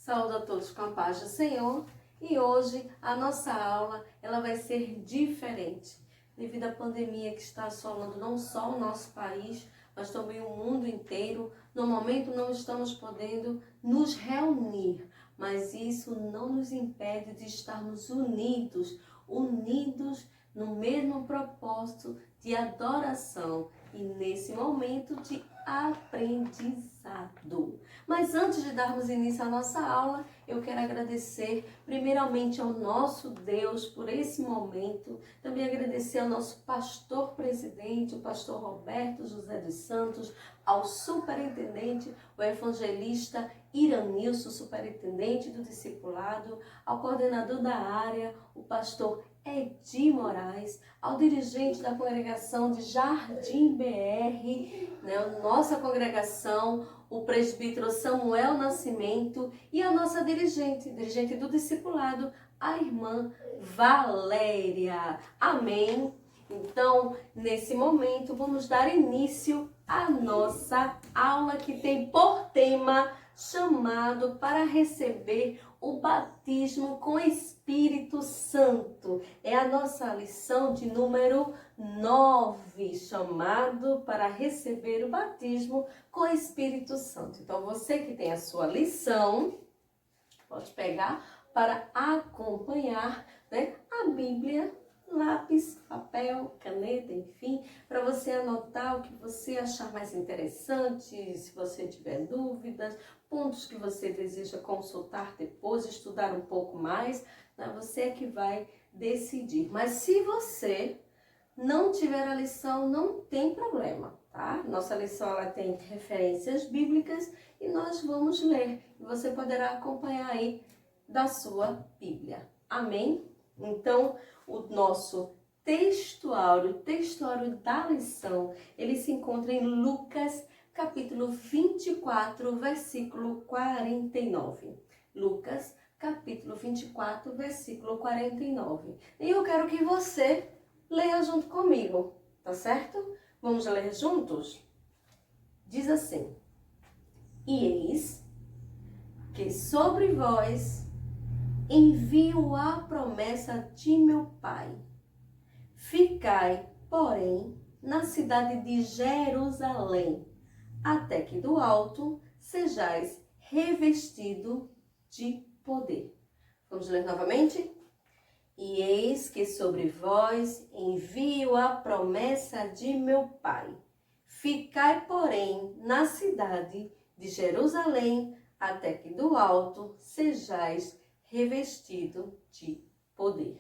Saúdo a todos com a paz do Senhor e hoje a nossa aula ela vai ser diferente devido à pandemia que está assolando não só o nosso país, mas também o mundo inteiro. No momento não estamos podendo nos reunir, mas isso não nos impede de estarmos unidos no mesmo propósito de adoração e nesse momento de aprendizado. Mas antes de darmos início à nossa aula, eu quero agradecer primeiramente ao nosso Deus por esse momento, também agradecer ao nosso pastor presidente, o pastor Roberto José dos Santos, ao superintendente, o evangelista Iranilson, superintendente do discipulado, ao coordenador da área, o pastor Edi Moraes, ao dirigente da congregação de Jardim BR, nossa congregação, o presbítero Samuel Nascimento e a nossa dirigente do discipulado, a irmã Valéria. Amém? Então, nesse momento, vamos dar início à nossa aula que tem por tema chamado para receber o batismo com Espírito Santo. É a nossa lição de número 9, chamado para receber o batismo com Espírito Santo. Então, você que tem a sua lição, pode pegar para acompanhar, a Bíblia, lápis, papel, caneta, enfim, para você anotar o que você achar mais interessante, se você tiver dúvidas, pontos que você deseja consultar depois, estudar um pouco mais, você é que vai decidir. Mas se você não tiver a lição, não tem problema, tá? Nossa lição ela tem referências bíblicas e nós vamos ler. Você poderá acompanhar aí da sua Bíblia. Amém? Então, o nosso textuário da lição, ele se encontra em Lucas, capítulo 24, versículo 49. Lucas, capítulo 24, versículo 49. E eu quero que você leia junto comigo, tá certo? Vamos ler juntos? Diz assim: E eis que sobre vós envio a promessa de meu Pai. Ficai, porém, na cidade de Jerusalém, até que do alto sejais revestido de poder. Vamos ler novamente? E eis que sobre vós envio a promessa de meu Pai. Ficai, porém, na cidade de Jerusalém, até que do alto sejais revestido de poder.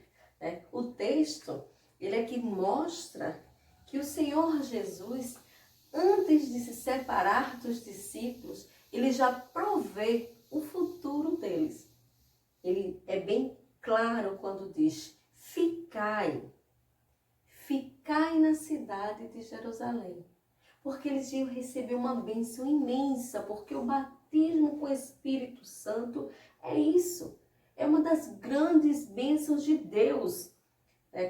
O texto, ele aqui mostra que o Senhor Jesus, antes de se separar dos discípulos, ele já provê o futuro deles. Ele é bem claro quando diz: ficai na cidade de Jerusalém. Porque eles iam receber uma bênção imensa, porque o batismo com o Espírito Santo é isso. É uma das grandes bênçãos de Deus,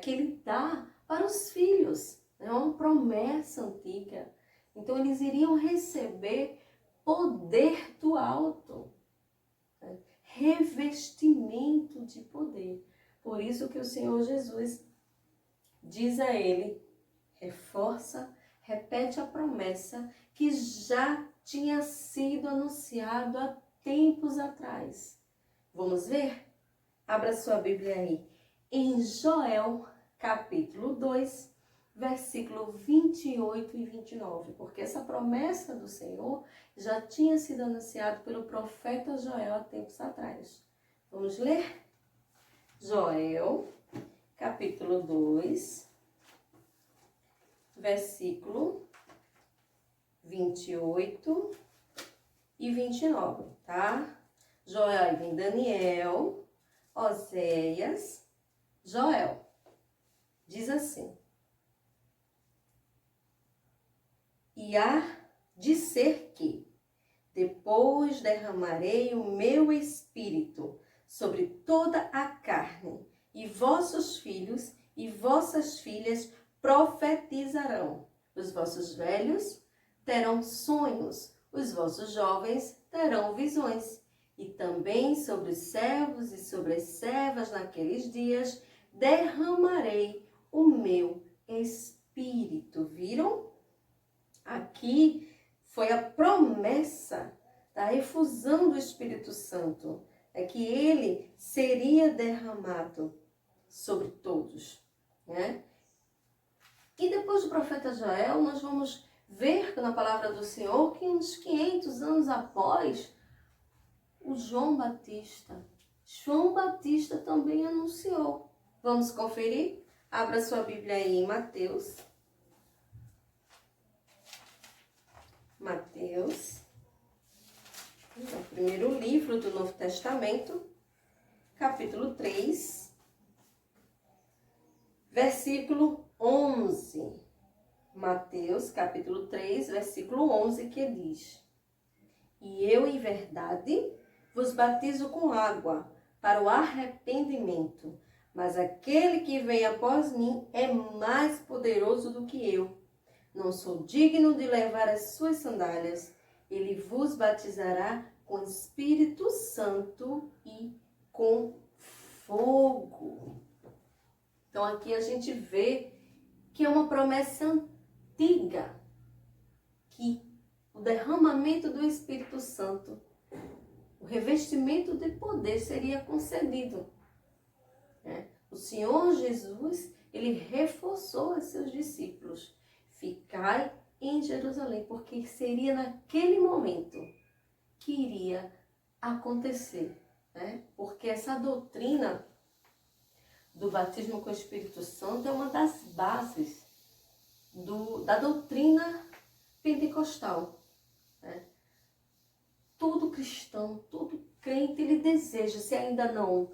que Ele dá para os filhos. É uma promessa antiga. Então, eles iriam receber poder do alto. Revestimento de poder. Por isso que o Senhor Jesus diz a ele, repete a promessa que já tinha sido anunciado há tempos atrás. Vamos ver? Abra sua Bíblia aí. Em Joel, capítulo 2, versículo 28 e 29. Porque essa promessa do Senhor já tinha sido anunciada pelo profeta Joel há tempos atrás. Vamos ler? Joel, capítulo 2, versículo 28 e 29, tá? Joel, aí vem Daniel, Oséias, Joel. Diz assim: E há de ser que, depois derramarei o meu espírito sobre toda a carne, e vossos filhos e vossas filhas profetizarão. Os vossos velhos terão sonhos, os vossos jovens terão visões. E também sobre os servos e sobre as servas naqueles dias derramarei o meu espírito. Viram? Aqui foi a promessa da efusão do Espírito Santo. É que ele seria derramado sobre todos, né? E depois do profeta Joel, nós vamos ver na palavra do Senhor que uns 500 anos após, o João Batista também anunciou. Vamos conferir? Abra sua Bíblia aí em Mateus. Mateus, é o primeiro livro do Novo Testamento, capítulo 3, versículo 11. Mateus, capítulo 3, versículo 11, que diz: E eu, em verdade, vos batizo com água para o arrependimento, mas aquele que vem após mim é mais poderoso do que eu. Não sou digno de levar as suas sandálias. Ele vos batizará com Espírito Santo e com fogo. Então aqui a gente vê que é uma promessa antiga, que o derramamento do Espírito Santo, o revestimento de poder seria concedido. O Senhor Jesus, ele reforçou a seus discípulos: ficai em Jerusalém, porque seria naquele momento que iria acontecer, né? Porque essa doutrina do batismo com o Espírito Santo é uma das bases da doutrina pentecostal, né? Todo cristão, todo crente, ele deseja, se ainda não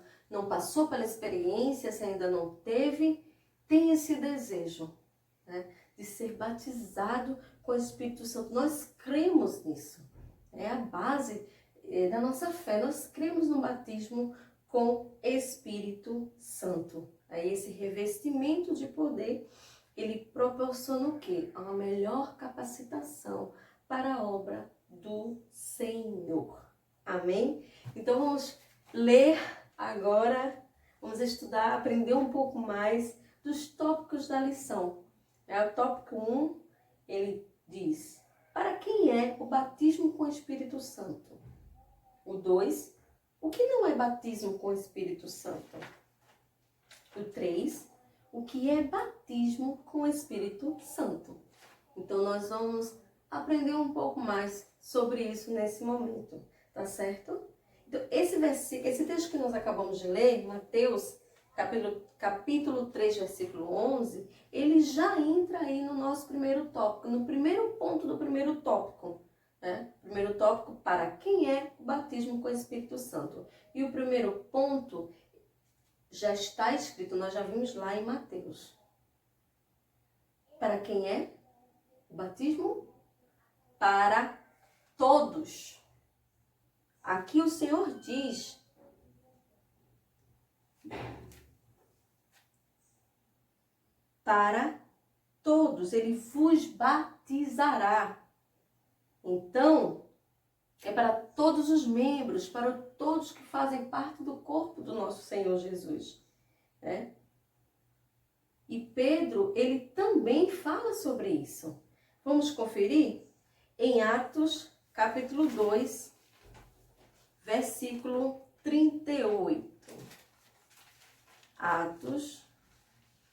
passou pela experiência, se ainda não teve, tem esse desejo, né, de ser batizado com o Espírito Santo. Nós cremos nisso, é a base da nossa fé. Nós cremos no batismo com Espírito Santo. Aí esse revestimento de poder, ele proporciona o quê? Uma melhor capacitação para a obra do Senhor. Amém? Então vamos ler agora, vamos estudar, aprender um pouco mais dos tópicos da lição. O tópico 1, ele diz: para quem é o batismo com o Espírito Santo? O 2, o que não é batismo com o Espírito Santo? O 3, o que é batismo com o Espírito Santo? Então nós vamos aprender um pouco mais sobre isso nesse momento, tá certo? Então, esse texto que nós acabamos de ler, Mateus, capítulo 3, versículo 11, ele já entra aí no nosso primeiro tópico, no primeiro ponto do primeiro tópico, né? Primeiro tópico, para quem é o batismo com o Espírito Santo. E o primeiro ponto já está escrito, nós já vimos lá em Mateus. Para quem é o batismo? Para todos. Aqui o Senhor diz: para todos, ele vos batizará. Então, é para todos os membros, para todos que fazem parte do corpo do nosso Senhor Jesus, né? E Pedro, ele também fala sobre isso. Vamos conferir? Em Atos, capítulo 2, versículo 38. Atos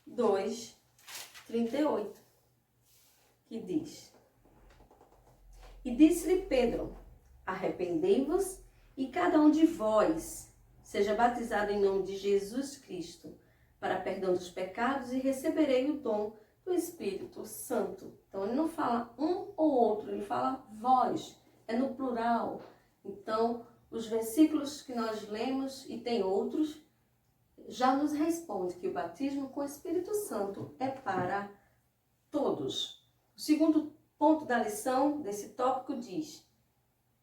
2, 38. Que diz: E disse-lhe Pedro: arrependei-vos e cada um de vós seja batizado em nome de Jesus Cristo para perdão dos pecados e receberei o dom do Espírito Santo. Então ele não fala um ou outro, ele fala vós, é no plural. Então os versículos que nós lemos, e tem outros, já nos responde que o batismo com o Espírito Santo é para todos. O segundo ponto da lição desse tópico diz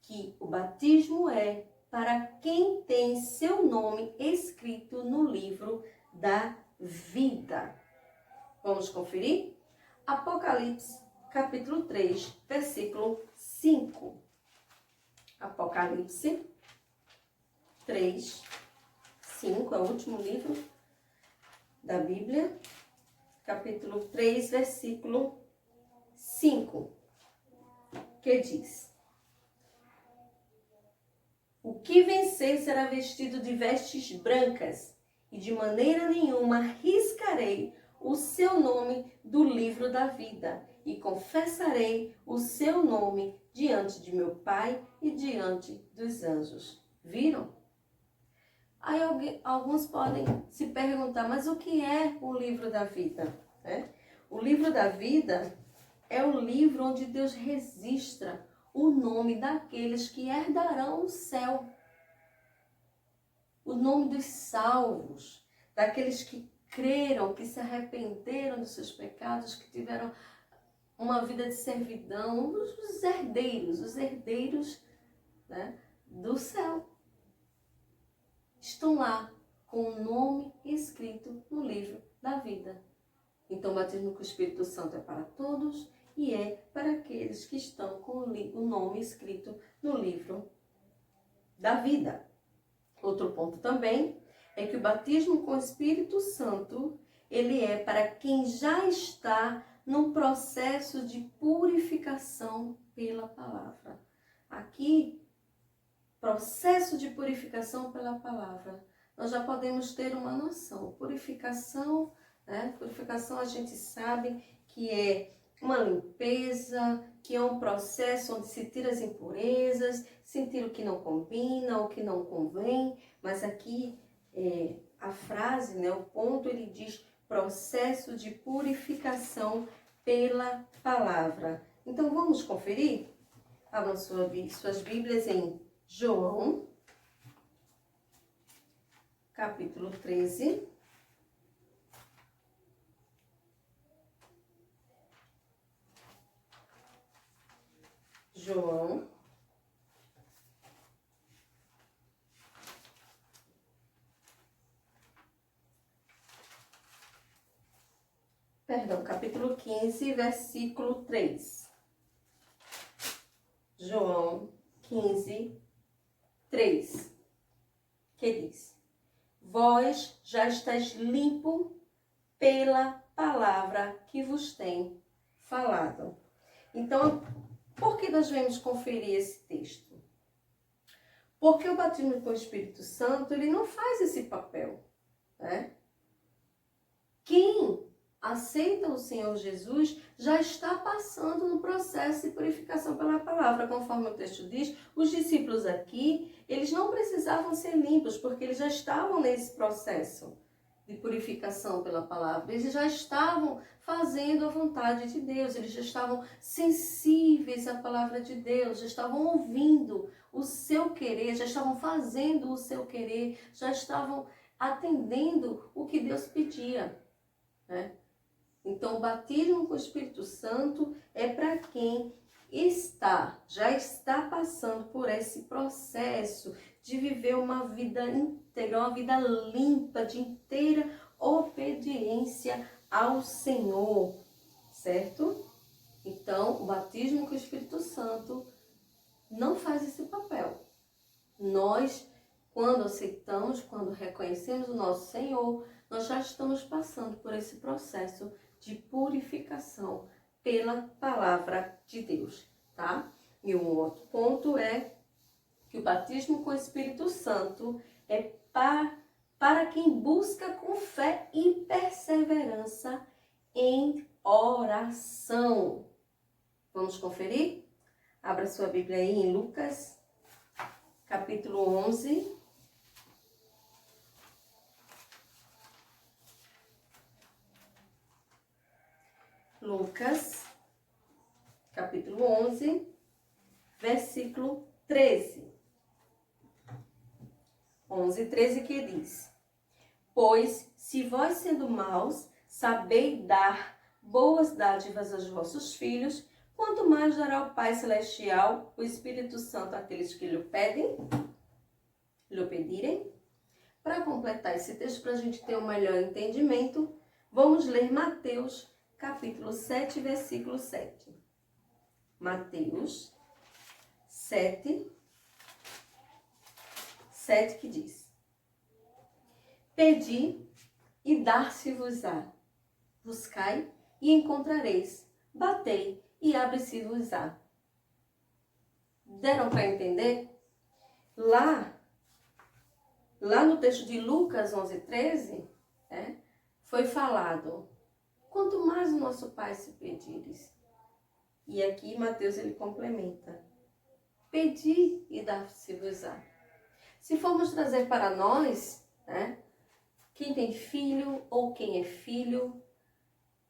que o batismo é para quem tem seu nome escrito no livro da vida. Vamos conferir? Apocalipse, capítulo 3, versículo 5. Apocalipse, 3, 5, é o último livro da Bíblia, capítulo 3, versículo 5, que diz: o que vencer será vestido de vestes brancas, e de maneira nenhuma riscarei o seu nome do livro da vida, e confessarei o seu nome diante de meu Pai e diante dos anjos. Viram? Aí alguns podem se perguntar, mas o que é o livro da vida? O livro da vida é o livro onde Deus registra o nome daqueles que herdarão o céu. O nome dos salvos, daqueles que creram, que se arrependeram dos seus pecados, que tiveram uma vida de servidão, os herdeiros, né, do céu. Estão lá com o nome escrito no livro da vida. Então o batismo com o Espírito Santo é para todos e é para aqueles que estão com o nome escrito no livro da vida. Outro ponto também é que o batismo com o Espírito Santo, ele é para quem já está num processo de purificação pela palavra. Aqui, processo de purificação pela palavra. Nós já podemos ter uma noção. Purificação, Purificação a gente sabe que é uma limpeza, que é um processo onde se tira as impurezas, se tira o que não combina, o que não convém, mas aqui a frase, o ponto, ele diz processo de purificação pela palavra. Então vamos conferir? Abram suas Bíblias em João, capítulo 13. João, capítulo 15, versículo 3. João 15, 3, que diz: vós já estáis limpo pela palavra que vos tem falado. Então, por que nós vamos conferir esse texto? Porque o batismo com o Espírito Santo, ele não faz esse papel, Quem aceita o Senhor Jesus já está passando no processo de purificação pela palavra. Conforme o texto diz, os discípulos aqui, eles não precisavam ser limpos, porque eles já estavam nesse processo de purificação pela palavra. Eles já estavam fazendo a vontade de Deus, eles já estavam sensíveis à palavra de Deus, já estavam ouvindo o seu querer, já estavam fazendo o seu querer, já estavam atendendo o que Deus pedia, Então, o batismo com o Espírito Santo é para quem já está passando por esse processo de viver uma vida íntegra, uma vida limpa, de inteira obediência ao Senhor, certo? Então, o batismo com o Espírito Santo não faz esse papel. Nós, quando aceitamos, quando reconhecemos o nosso Senhor, nós já estamos passando por esse processo de purificação pela palavra de Deus, tá? E um outro ponto é que o batismo com o Espírito Santo é para quem busca com fé e perseverança em oração. Vamos conferir? Abra sua Bíblia aí em Lucas, capítulo 11. Lucas, capítulo 11, versículo 13. 11, 13, que diz: pois, se vós sendo maus, sabeis dar boas dádivas aos vossos filhos, quanto mais dará o Pai Celestial, o Espírito Santo, àqueles que lhe pedirem. Para completar esse texto, para a gente ter um melhor entendimento, vamos ler Mateus, capítulo 7, versículo 7. Mateus 7, 7 que diz: Pedi e dar-se-vos-á, buscai e encontrareis, batei e abre-se-vos-á. Deram para entender? Lá no texto de Lucas 11:13, foi falado: quanto mais o nosso Pai se pedires. E aqui Mateus ele complementa: pedi e dar-se-vos-á. Se formos trazer para nós, quem tem filho ou quem é filho,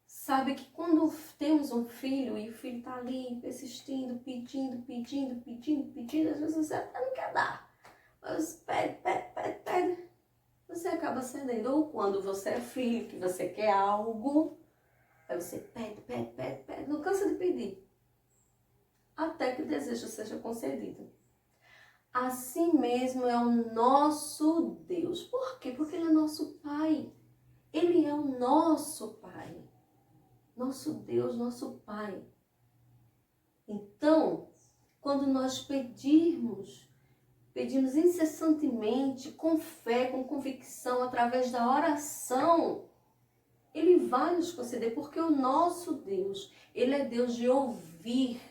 sabe que quando temos um filho e o filho está ali persistindo, pedindo, às vezes você até não quer dar. Mas pede. Você acaba cedendo. Ou quando você é filho, que você quer algo, aí você pede, não cansa de pedir. Até que o desejo seja concedido. Assim mesmo é o nosso Deus. Por quê? Porque Ele é nosso Pai. Ele é o nosso Pai. Nosso Deus, nosso Pai. Então, quando nós pedimos incessantemente, com fé, com convicção, através da oração, Ele vai nos conceder, porque o nosso Deus, Ele é Deus de ouvir.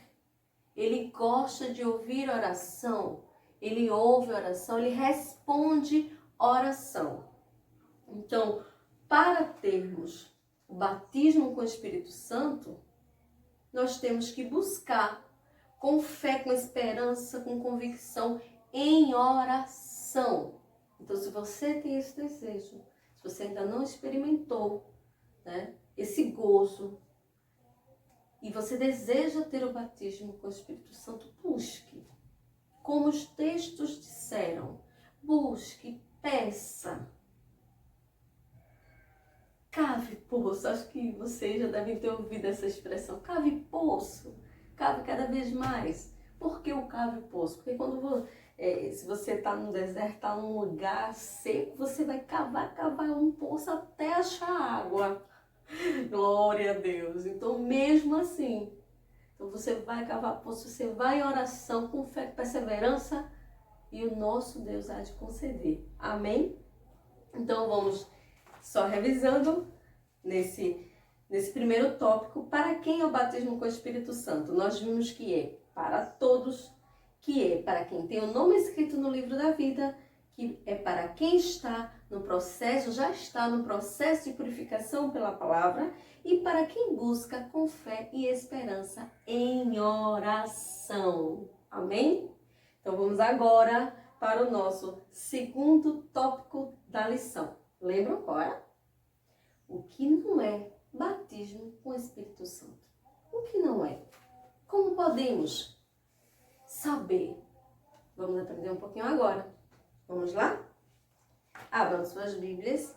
Ele gosta de ouvir oração. Ele ouve oração, Ele responde oração. Então, para termos o batismo com o Espírito Santo, nós temos que buscar com fé, com esperança, com convicção, em oração. Então, se você tem esse desejo, se você ainda não experimentou, esse gozo, e você deseja ter o batismo com o Espírito Santo, busque. Como os textos disseram, busque, peça. Cave poço, acho que vocês já devem ter ouvido essa expressão, cave poço, cave cada vez mais. Por que o cave poço? Porque quando se você está no deserto, está num lugar seco, você vai cavar um poço até achar água. Glória a Deus. Então, mesmo assim, então você vai cavar poço, você vai em oração, com fé e perseverança, e o nosso Deus há de conceder. Amém? Então, vamos só revisando nesse primeiro tópico, para quem é o batismo com o Espírito Santo? Nós vimos que é para todos, que é para quem tem o nome escrito no livro da vida, que é para quem está no processo, já está no processo de purificação pela palavra, e para quem busca com fé e esperança em oração. Amém? Então vamos agora para o nosso segundo tópico da lição. Lembram qual é? O que não é batismo com o Espírito Santo? O que não é? Como podemos saber? Vamos aprender um pouquinho agora. Vamos lá? Abram suas Bíblias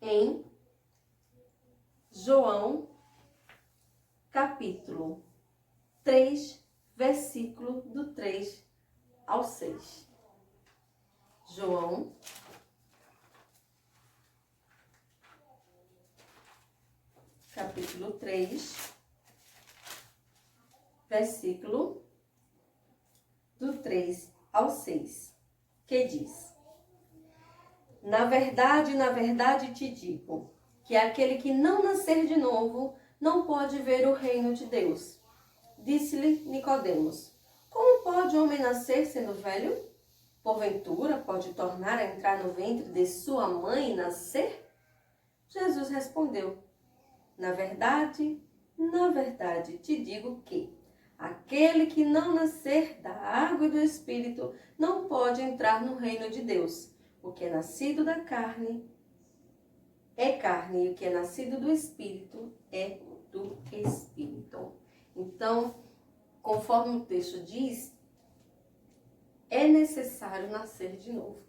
em João, capítulo 3, versículo do 3 ao 6. João, capítulo 3, versículo do 3 ao 6, que diz: na verdade te digo, que aquele que não nascer de novo não pode ver o reino de Deus. Disse-lhe Nicodemos: como pode o homem nascer sendo velho? Porventura pode tornar a entrar no ventre de sua mãe e nascer? Jesus respondeu: na verdade te digo que aquele que não nascer da água e do Espírito não pode entrar no reino de Deus. O que é nascido da carne é carne, e o que é nascido do Espírito é do Espírito. Então, conforme o texto diz, é necessário nascer de novo.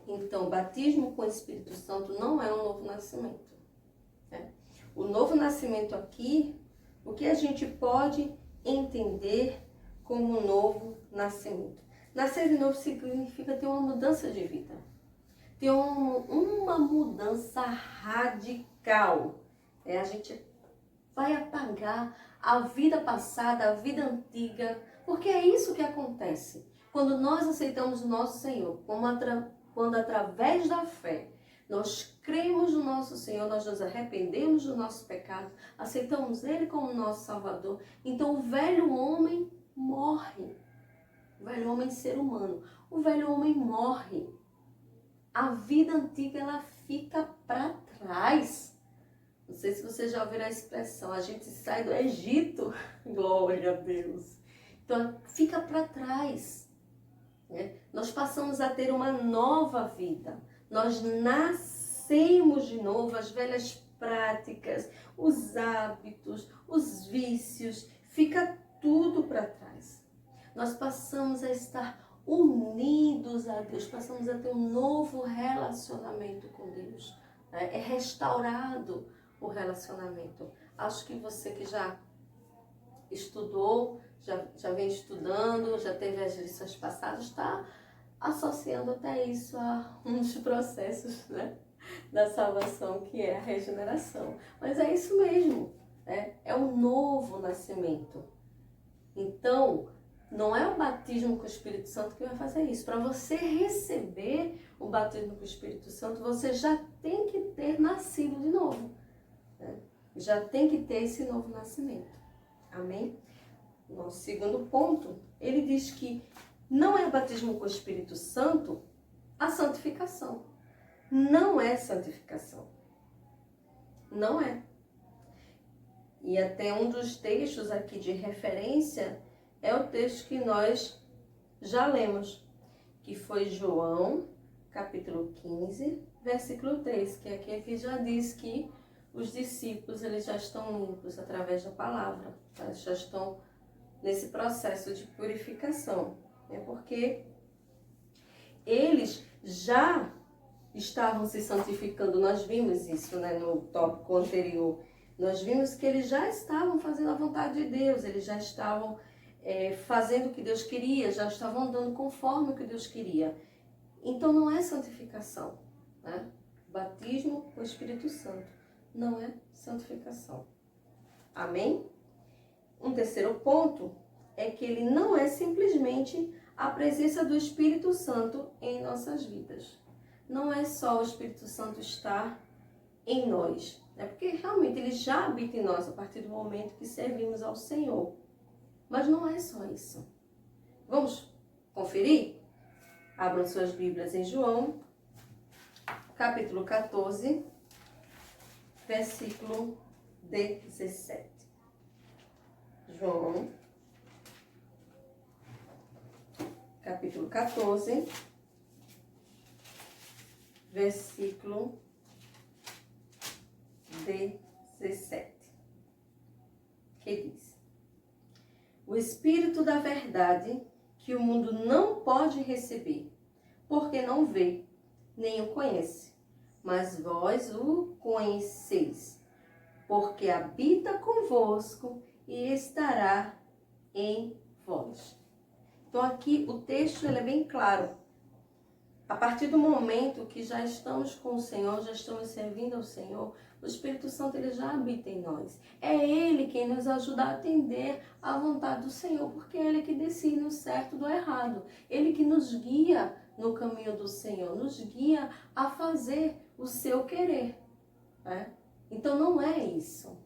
Então, o batismo com o Espírito Santo não é um novo nascimento. O novo nascimento aqui, o que a gente pode entender como novo nascimento? Nascer de novo significa ter uma mudança de vida. Ter uma mudança radical. A gente vai apagar a vida passada, a vida antiga, porque é isso que acontece. Quando nós aceitamos o nosso Senhor, quando através da fé nós cremos no nosso Senhor, nós nos arrependemos do nosso pecado, aceitamos Ele como nosso Salvador, então o velho homem morre. O velho homem ser humano. O velho homem morre. A vida antiga, ela fica para trás. Não sei se você já ouviu a expressão, a gente sai do Egito. Glória a Deus. Então, fica para trás. Né? Nós passamos a ter uma nova vida. Nós nascemos de novo, as velhas práticas, os hábitos, os vícios, fica tudo para trás. Nós passamos a estar unidos a Deus, passamos a ter um novo relacionamento com Deus. Né? É restaurado o relacionamento. Acho que você que já estudou, já vem estudando, já teve as lições passadas, está associando até isso a um dos processos, né, da salvação, que é a regeneração. Mas é isso mesmo, né? É um novo nascimento. Então, não é o batismo com o Espírito Santo que vai fazer isso. Para você receber o batismo com o Espírito Santo, você já tem que ter nascido de novo. Né? Já tem que ter esse novo nascimento. Amém? Nosso segundo ponto, ele diz que não é o batismo com o Espírito Santo a santificação. Não é santificação. Não é. E até um dos textos aqui de referência é o texto que nós já lemos, que foi João, capítulo 15, versículo 3, que é aquele que já diz que os discípulos eles já estão limpos através da palavra, tá? Já estão nesse processo de purificação, né? Porque eles já estavam se santificando, nós vimos isso, né, no tópico anterior, nós vimos que eles já estavam fazendo a vontade de Deus, eles já estavam fazendo o que Deus queria, já estavam andando conforme o que Deus queria. Então não é santificação, né? Batismo com o Espírito Santo não é santificação. Amém? Um terceiro ponto é que ele não é simplesmente a presença do Espírito Santo em nossas vidas. Não é só o Espírito Santo estar em nós, né? Porque realmente ele já habita em nós a partir do momento que servimos ao Senhor. Mas não é só isso. Vamos conferir? Abram suas Bíblias em João, capítulo 14, versículo 17. João, capítulo 14, versículo 17, que diz: o Espírito da verdade que o mundo não pode receber, porque não vê, nem o conhece, mas vós o conheceis, porque habita convosco e estará em vós. Então aqui o texto ele é bem claro. A partir do momento que já estamos com o Senhor, já estamos servindo ao Senhor, o Espírito Santo ele já habita em nós. É Ele quem nos ajuda a atender à vontade do Senhor, porque é Ele que decide o certo do errado. Ele que nos guia no caminho do Senhor, nos guia a fazer o seu querer. Né? Então não é isso.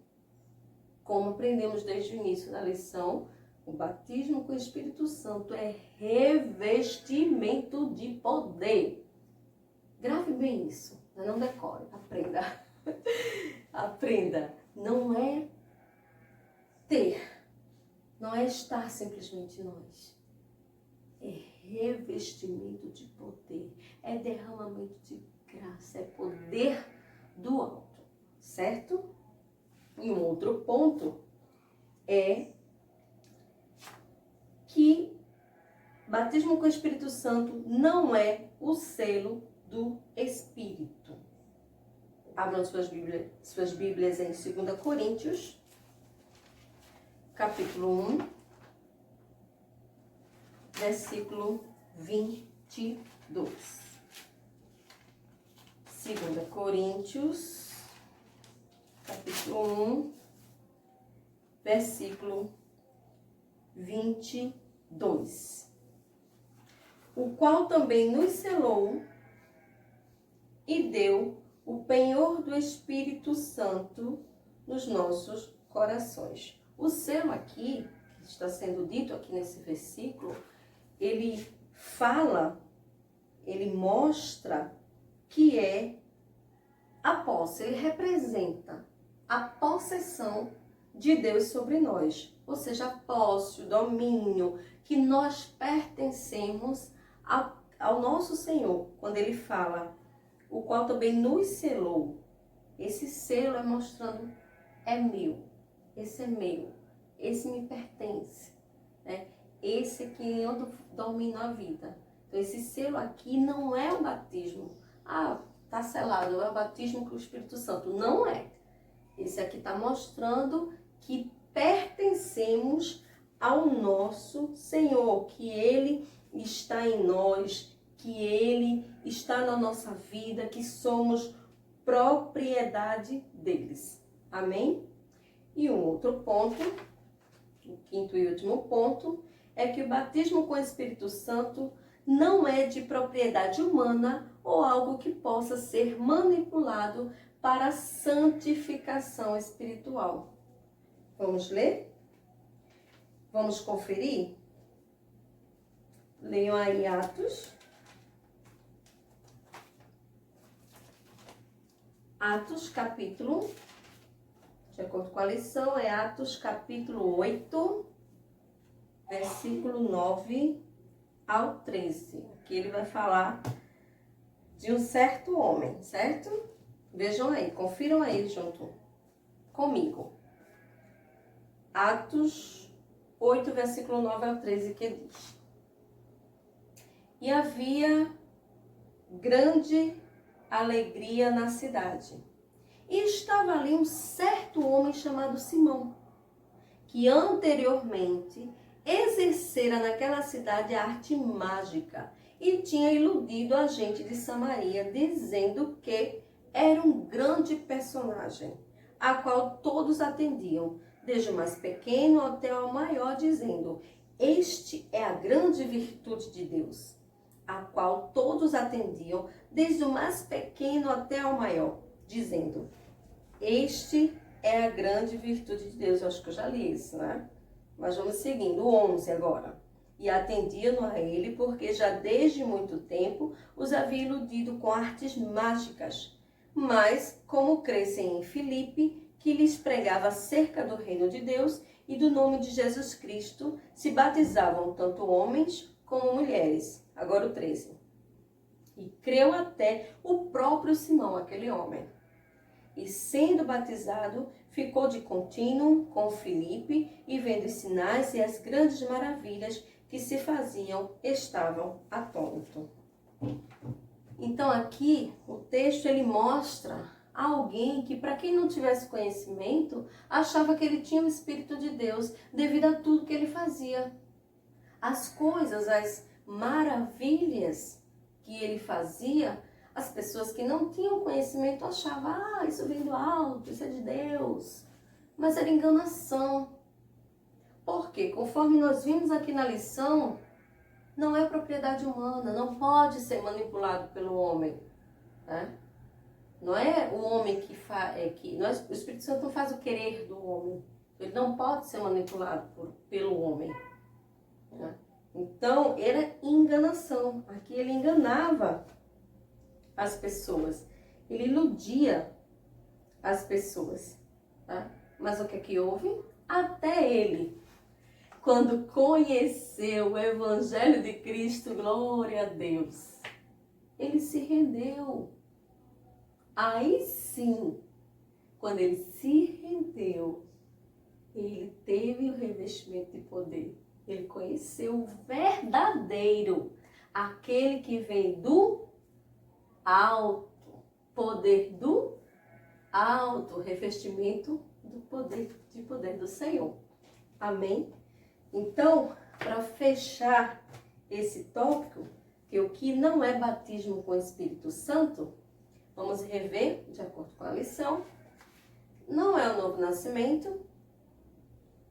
Como aprendemos desde o início da lição, o batismo com o Espírito Santo é revestimento de poder. Grave bem isso, não decore, aprenda. Aprenda. Não é ter, não é estar simplesmente nós. É revestimento de poder, é derramamento de graça, é poder do alto, certo? E um outro ponto é que batismo com o Espírito Santo não é o selo do Espírito. Abram suas Bíblias em 2 Coríntios, capítulo 1, versículo 22. 2 Coríntios, capítulo 1, versículo 22. o qual também nos selou e deu o penhor do Espírito Santo nos nossos corações. O selo aqui, que está sendo dito aqui nesse versículo, ele fala, ele mostra que é a posse, ele representa a possessão de Deus sobre nós. Ou seja, a posse, o domínio, que nós pertencemos ao nosso Senhor. Quando ele fala, o qual também nos selou. Esse selo é mostrando, é meu, esse é meu, esse me pertence, né? Esse é quem eu domino a vida. Então esse selo aqui não é o batismo. Ah, está selado, é o batismo com o Espírito Santo. Não é. Esse aqui está mostrando que pertencemos ao nosso Senhor, que Ele está em nós, que Ele está na nossa vida, que somos propriedade deles. Amém? E um outro ponto, o quinto e último ponto, é que o batismo com o Espírito Santo não é de propriedade humana ou algo que possa ser manipulado para a santificação espiritual. Vamos ler? Vamos conferir? Leiam aí Atos. Atos capítulo, de acordo com a lição, é Atos capítulo 8, versículo 9 ao 13. Aqui ele vai falar de um certo homem, certo? Vejam aí, confiram aí junto comigo. Atos 8, versículo 9 ao 13, que diz: E havia grande alegria na cidade. E estava ali um certo homem chamado Simão, que anteriormente exercera naquela cidade a arte mágica e tinha iludido a gente de Samaria, dizendo que era um grande personagem, a qual todos atendiam, desde o mais pequeno até o maior, dizendo: Este é a grande virtude de Deus, a qual todos atendiam, desde o mais pequeno até o maior, dizendo: Este é a grande virtude de Deus. Eu acho que eu já li isso, né? Mas vamos seguindo, o 11 agora. E atendiam a ele, porque já desde muito tempo os havia iludido com artes mágicas. Mas, como crescem em Filipe, que lhes pregava acerca do reino de Deus e do nome de Jesus Cristo, se batizavam tanto homens como mulheres. Agora o 13. E creu até o próprio Simão, aquele homem. E sendo batizado, ficou de contínuo com Filipe, e vendo os sinais e as grandes maravilhas que se faziam, estavam atônitos. Então aqui o texto ele mostra alguém que, para quem não tivesse conhecimento, achava que ele tinha o Espírito de Deus devido a tudo que ele fazia. As coisas, as maravilhas que ele fazia, as pessoas que não tinham conhecimento achavam: ah, isso vem do alto, isso é de Deus. Mas era enganação. Porque, conforme nós vimos aqui na lição, não é propriedade humana, não pode ser manipulado pelo homem. Né? Não é o homem que faz, o Espírito Santo não faz o querer do homem. Ele não pode ser manipulado pelo homem. Né? Então, era enganação. Aqui ele enganava as pessoas. Ele iludia as pessoas. Tá? Mas o que é que houve? Até ele, quando conheceu o Evangelho de Cristo, glória a Deus, ele se rendeu. Aí sim, quando ele se rendeu, ele teve o revestimento de poder. Ele conheceu o verdadeiro, aquele que vem do alto, poder do alto, revestimento do poder do Senhor. Amém? Então, para fechar esse tópico, que o que não é batismo com o Espírito Santo, vamos rever, de acordo com a lição, não é o novo nascimento,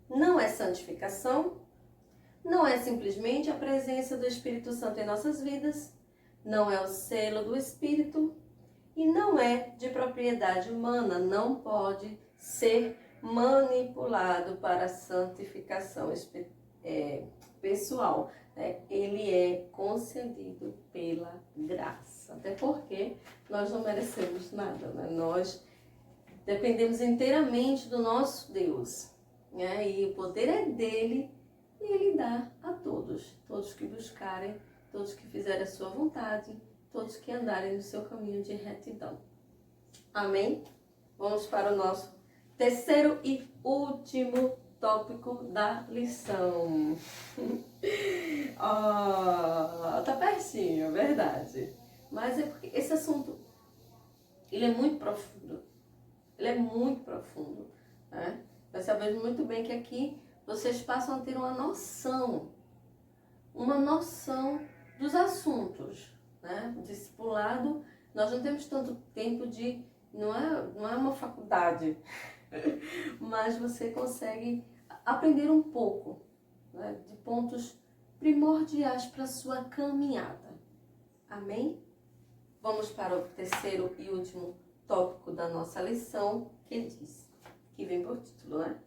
não é santificação, Não é simplesmente a presença do Espírito Santo em nossas vidas, não é o selo do Espírito e não é de propriedade humana, não pode ser manipulado para a santificação pessoal. Ele é concedido pela graça, até porque nós não merecemos nada, né? Nós dependemos inteiramente do nosso Deus, né? E o poder é dele e ele dá a todos que buscarem, todos que fizerem a sua vontade, todos que andarem no seu caminho de retidão. Amém? Vamos para o nosso terceiro e último tópico da lição. Tá pertinho, verdade. Mas é porque esse assunto, ele é muito profundo. Ele é muito profundo, né? Nós sabemos muito bem que aqui vocês passam a ter uma noção dos assuntos, né? O discipulado, nós não temos tanto tempo não é uma faculdade, mas você consegue aprender um pouco, né, de pontos primordiais para a sua caminhada. Amém? Vamos para o terceiro e último tópico da nossa lição, que vem por título, né?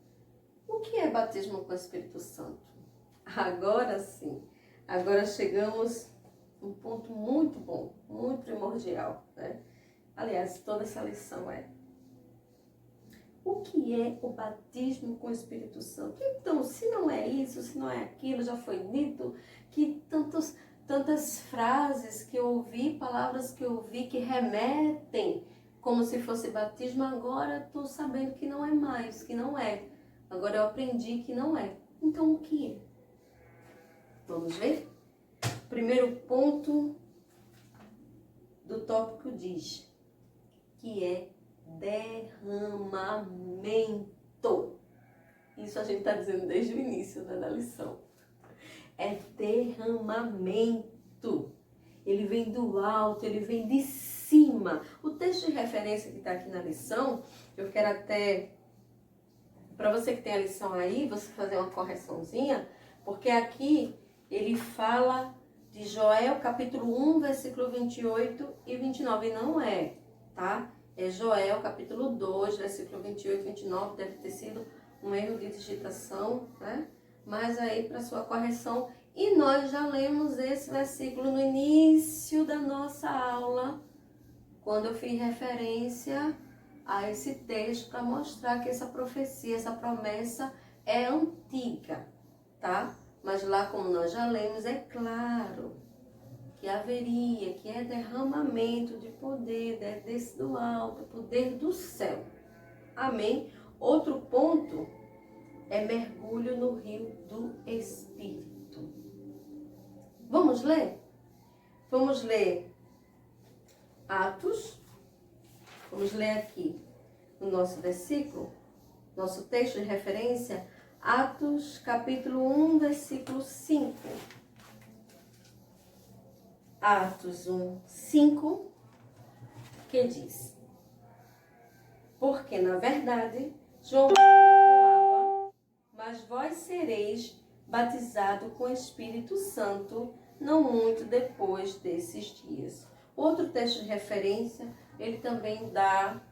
O que é batismo com o Espírito Santo? Agora sim, agora chegamos a um ponto muito bom, muito primordial, né? Aliás, toda essa lição é: o que é o batismo com o Espírito Santo? Então, se não é isso, se não é aquilo, já foi dito que tantas frases que eu ouvi, palavras que eu ouvi que remetem como se fosse batismo, agora estou sabendo que não é mais, que não é. Agora eu aprendi que não é. Então, o que é? Vamos ver? Primeiro ponto do tópico diz que é derramamento. Isso a gente está dizendo desde o início, né, da lição. É derramamento. Ele vem do alto, ele vem de cima. O texto de referência que está aqui na lição, eu quero até, para você que tem a lição aí, você fazer uma correçãozinha, porque aqui ele fala de Joel, capítulo 1, versículo 28 e 29, e não é, tá? É Joel, capítulo 2, versículo 28 e 29, deve ter sido um erro de digitação, né? Mas aí para sua correção. E nós já lemos esse versículo no início da nossa aula, quando eu fiz referência a esse texto para mostrar que essa profecia, essa promessa é antiga, tá? Mas lá, como nós já lemos, é claro que haveria, que é derramamento de poder, desse do alto, poder do céu. Amém? Outro ponto é mergulho no rio do Espírito. Vamos ler? Vamos ler Atos. Vamos ler aqui o nosso versículo, nosso texto de referência, Atos, capítulo 1, versículo 5. Atos 1, 5, que diz: porque, na verdade, João batizou com água, mas vós sereis batizado com o Espírito Santo não muito depois desses dias. Outro texto de referência, ele também dá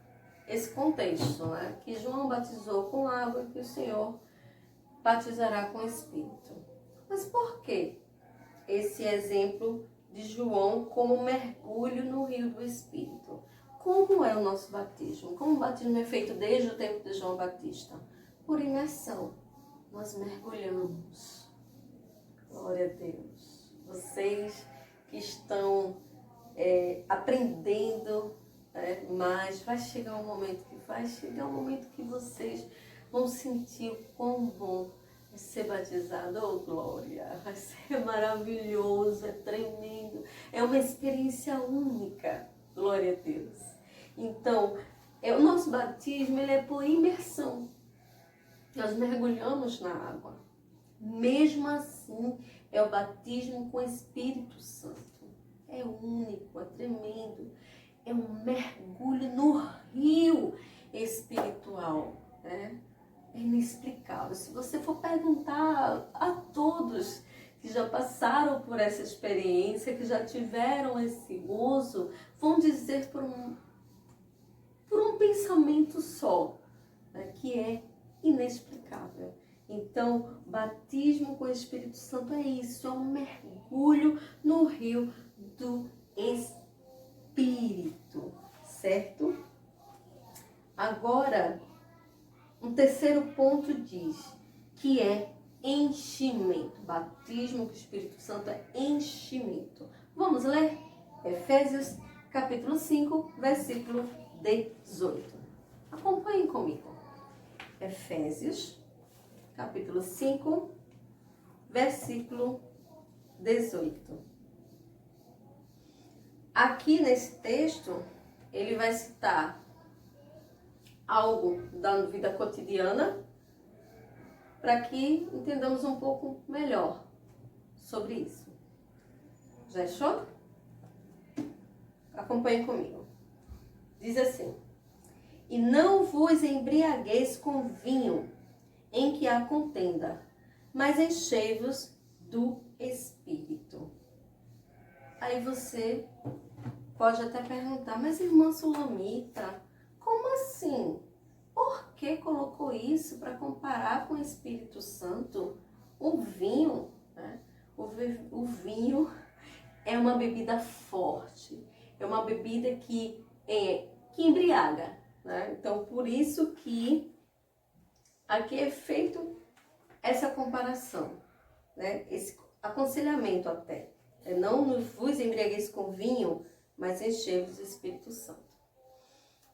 esse contexto, né? Que João batizou com água e que o Senhor batizará com o Espírito. Mas por que esse exemplo de João como mergulho no rio do Espírito? Como é o nosso batismo? Como o batismo é feito desde o tempo de João Batista? Por imersão. Nós mergulhamos. Glória a Deus. Vocês que estão aprendendo, mas vai chegar um momento que vocês vão sentir o quão bom é ser batizado. Oh, glória! Vai ser maravilhoso, é tremendo. É uma experiência única. Glória a Deus. Então, o nosso batismo ele é por imersão. Nós mergulhamos na água. Mesmo assim, é o batismo com o Espírito Santo. É único, é tremendo. É um mergulho no rio espiritual, né? é inexplicável. Se você for perguntar a todos que já passaram por essa experiência, que já tiveram esse gozo, vão dizer por um pensamento só, né, que é inexplicável. Então, batismo com o Espírito Santo é isso, é um mergulho no rio do Espírito, certo? Agora, um terceiro ponto diz que é enchimento. Batismo com o Espírito Santo é enchimento. Vamos ler? Efésios capítulo 5, versículo 18. Acompanhem comigo. Efésios capítulo 5, versículo 18. Aqui nesse texto, ele vai citar algo da vida cotidiana para que entendamos um pouco melhor sobre isso. Já achou? Acompanhe comigo. Diz assim: e não vos embriagueis com vinho, em que há contenda, mas enchei-vos do Espírito. Aí você pode até perguntar, mas irmã Sulamita, como assim? Por que colocou isso para comparar com o Espírito Santo? O vinho, né? O vinho é uma bebida forte, é uma bebida que embriaga, né? Então, por isso que aqui é feito essa comparação, né? Esse aconselhamento até. Não vos embriagueis com vinho, mas enchei-vos do Espírito Santo.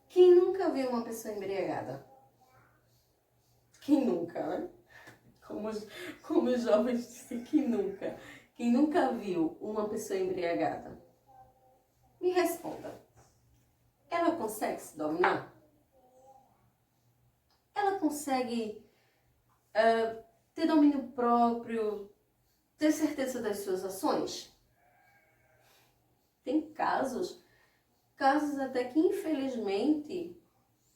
Quem nunca viu uma pessoa embriagada? Quem nunca, né? Como os jovens dizem, quem nunca? Quem nunca viu uma pessoa embriagada? Me responda. Ela consegue se dominar? Ela consegue ter domínio próprio, ter certeza das suas ações? Tem casos até que infelizmente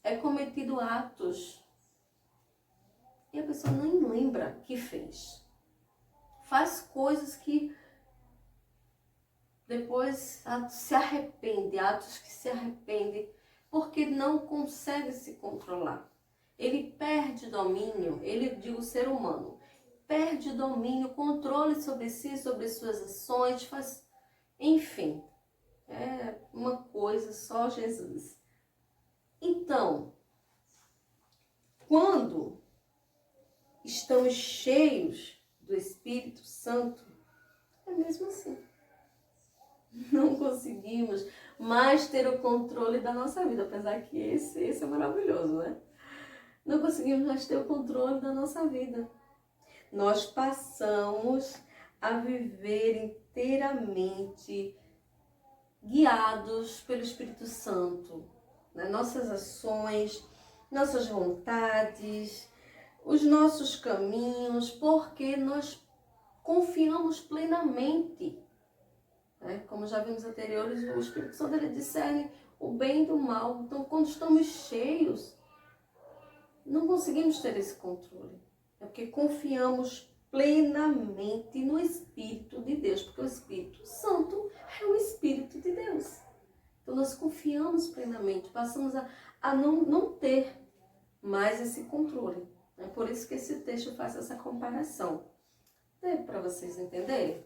é cometido atos e a pessoa nem lembra que fez. Faz coisas que depois se arrepende, atos que se arrepende porque não consegue se controlar. Ele perde domínio, o ser humano, perde domínio, controle sobre si, sobre suas ações, enfim, é uma coisa só Jesus. Então, quando estamos cheios do Espírito Santo, é mesmo assim. Não conseguimos mais ter o controle da nossa vida, apesar que esse é maravilhoso, né? Não conseguimos mais ter o controle da nossa vida. Nós passamos a viver inteiramente guiados pelo Espírito Santo, né? Nossas ações, nossas vontades, os nossos caminhos, porque nós confiamos plenamente. Como já vimos anteriores, o Espírito Santo ele discerne o bem do mal. Então, quando estamos cheios, não conseguimos ter esse controle. É porque confiamos plenamente no Espírito de Deus, porque o Espírito Santo é o Espírito de Deus. Então, nós confiamos plenamente, passamos a não ter mais esse controle. É por isso que esse texto faz essa comparação. Para vocês entenderem?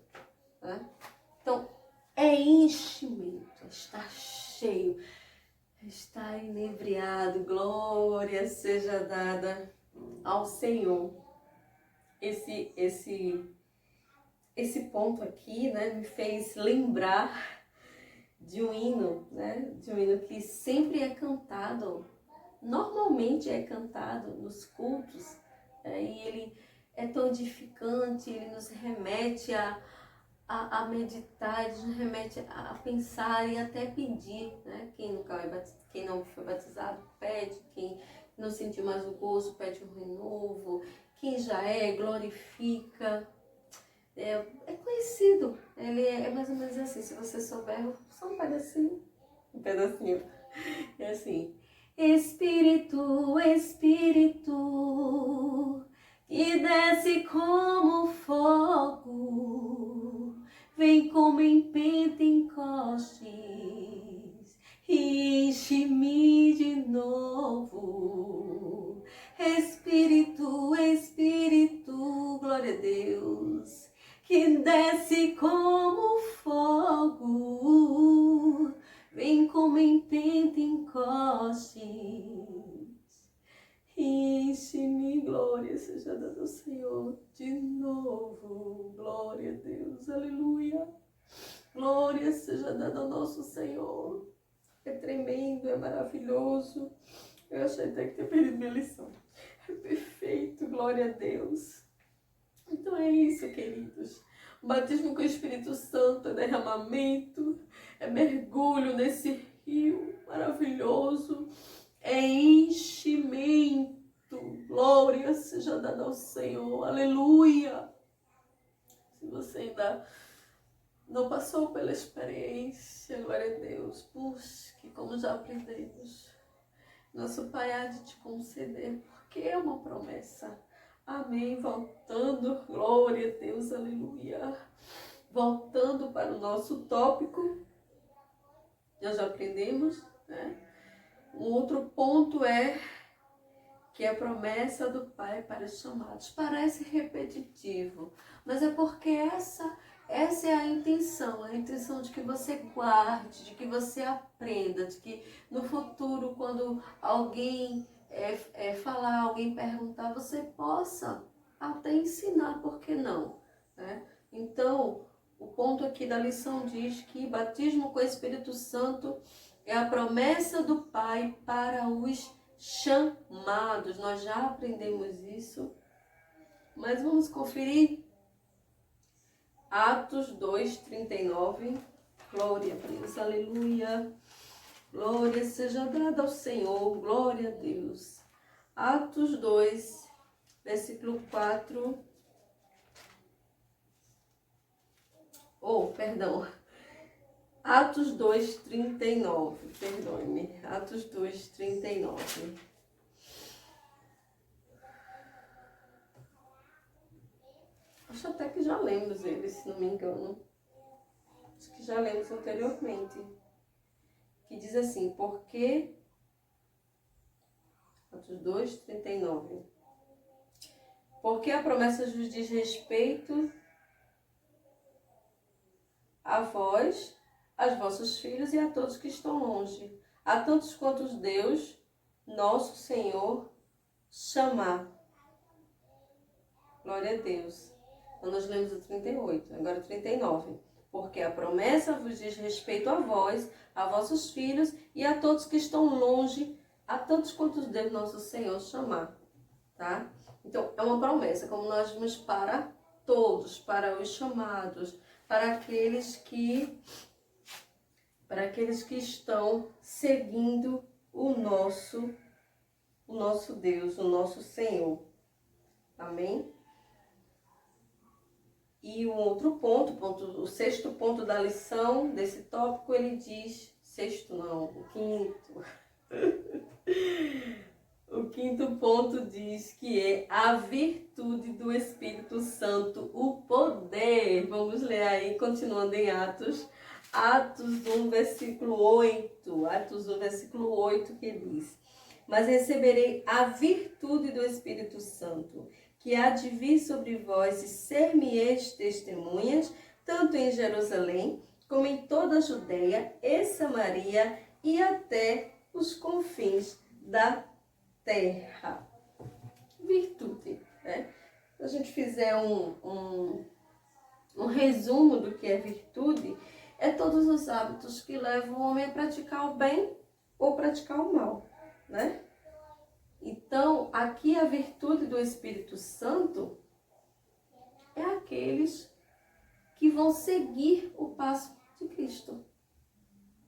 Né? Então, é enchimento, estar cheio, estar inebriado, glória seja dada ao Senhor. Esse ponto aqui, né, me fez lembrar de um hino, né, de um hino que sempre é cantado, normalmente é cantado nos cultos, e ele é tão edificante, ele nos remete a meditar, ele nos remete a pensar e até pedir, né? Quem não foi batizado, pede. Quem não sentiu mais o gozo, pede um renovo. Quem já glorifica. É conhecido. Ele é mais ou menos assim. Se você souber, só um pedacinho. É assim. Espírito, Espírito, que desce como fogo, vem como em Pentecostes, e enche-me de novo. Espírito, Espírito, glória a Deus, que desce como fogo, vem como em Pentecostes, enche-me, glória seja dada ao Senhor de novo, glória a Deus, aleluia, glória seja dada ao nosso Senhor. É tremendo, é maravilhoso. Eu achei até que tinha perdido minha lição. É perfeito, glória a Deus. Então é isso, queridos. O batismo com o Espírito Santo é derramamento, é mergulho nesse rio maravilhoso, é enchimento. Glória seja dada ao Senhor, aleluia. Se você ainda não passou pela experiência, glória a Deus, busque, como já aprendemos. Nosso Pai há de te conceder, porque é uma promessa. Amém. Voltando, glória a Deus, aleluia. Voltando para o nosso tópico, nós já aprendemos, né? Um outro ponto é que é a promessa do Pai para os chamados. Parece repetitivo, mas é porque essa é a intenção de que você guarde, de que você aprenda, de que no futuro, quando alguém falar, alguém perguntar, você possa até ensinar, por que não? Né? Então, o ponto aqui da lição diz que batismo com o Espírito Santo é a promessa do Pai para os chamados. Nós já aprendemos isso, mas vamos conferir Atos 2:39. Glória a Deus, aleluia. Glória seja dada ao Senhor, glória a Deus. Atos 2, versículo 4. Perdão. Atos 2:39. Perdoe-me. Atos 2:39. Acho até que já lemos ele, se não me engano. Acho que já lemos anteriormente. Que diz assim, porque... Atos 2:39. Porque a promessa vos diz respeito a vós, aos vossos filhos e a todos que estão longe, a tantos quantos Deus, nosso Senhor, chamar. Glória a Deus. Então nós lemos o 38, agora o 39. Porque a promessa vos diz respeito a vós, a vossos filhos e a todos que estão longe, a tantos quantos Deus, nosso Senhor, chamar. Tá? Então, é uma promessa, como nós vimos, para todos, para os chamados, para aqueles que estão seguindo o nosso Deus, o nosso Senhor. Amém? E o outro ponto, o sexto ponto da lição desse tópico, ele diz, o quinto. O quinto ponto diz que é a virtude do Espírito Santo, o poder. Vamos ler aí, continuando em Atos. Atos 1, versículo 8. Atos 1, versículo 8, que diz: Mas receberei a virtude do Espírito Santo, que há de vir sobre vós, e ser-me-eis testemunhas, tanto em Jerusalém, como em toda a Judeia e Samaria, e até os confins da terra. Virtude, né? Se a gente fizer um resumo do que é virtude, é todos os hábitos que levam o homem a praticar o bem ou praticar o mal, né? Então, aqui a virtude do Espírito Santo é aqueles que vão seguir o passo de Cristo.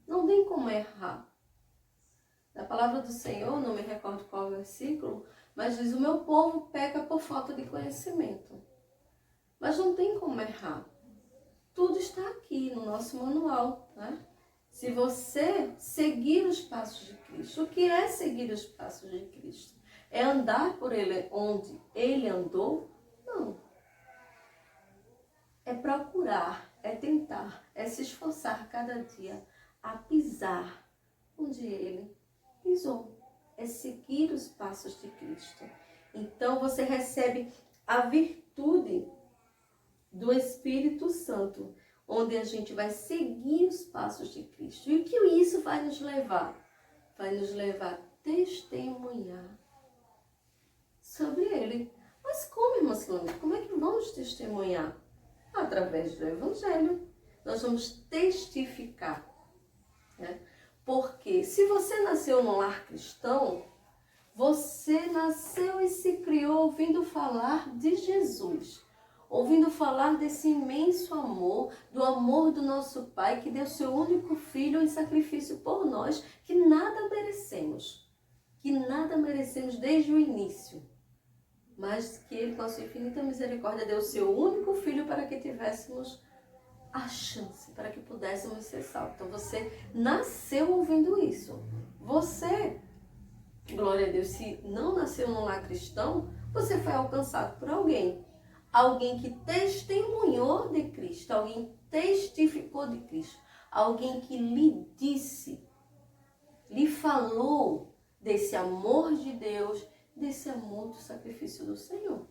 Não tem como errar. Da palavra do Senhor, não me recordo qual versículo, mas diz: o meu povo peca por falta de conhecimento. Mas não tem como errar. Tudo está aqui no nosso manual, né? Se você seguir os passos de Cristo, o que é seguir os passos de Cristo? É andar por ele onde ele andou? Não. É procurar, é tentar, é se esforçar cada dia a pisar onde ele pisou. É seguir os passos de Cristo. Então você recebe a virtude do Espírito Santo, onde a gente vai seguir os passos de Cristo. E o que isso vai nos levar? Vai nos levar a testemunhar sobre Ele. Mas como, irmã Silvana? Como é que vamos testemunhar? Através do Evangelho. Nós vamos testificar, né? Porque se você nasceu num lar cristão, você nasceu e se criou ouvindo falar de Jesus, ouvindo falar desse imenso amor, do amor do nosso Pai, que deu seu único Filho em sacrifício por nós, que nada merecemos desde o início, mas que Ele, com a sua infinita misericórdia, deu seu único Filho para que tivéssemos a chance, para que pudéssemos ser salvos. Então você nasceu ouvindo isso. Você, glória a Deus, se não nasceu num lar cristão, você foi alcançado por alguém. Alguém que testemunhou de Cristo, alguém que testificou de Cristo, alguém que lhe disse, lhe falou desse amor de Deus, desse amor do sacrifício do Senhor.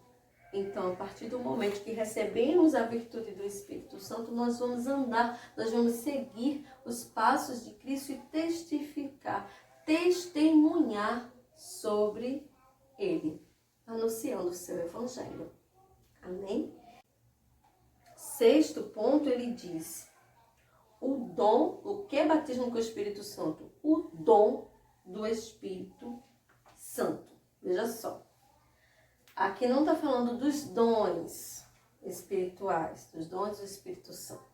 Então, a partir do momento que recebemos a virtude do Espírito Santo, nós vamos andar, nós vamos seguir os passos de Cristo e testificar, testemunhar sobre Ele, anunciando o seu Evangelho. Amém? Sexto ponto, ele diz, o dom, o que é batismo com o Espírito Santo? O dom do Espírito Santo. Veja só. Aqui não está falando dos dons espirituais, dos dons do Espírito Santo.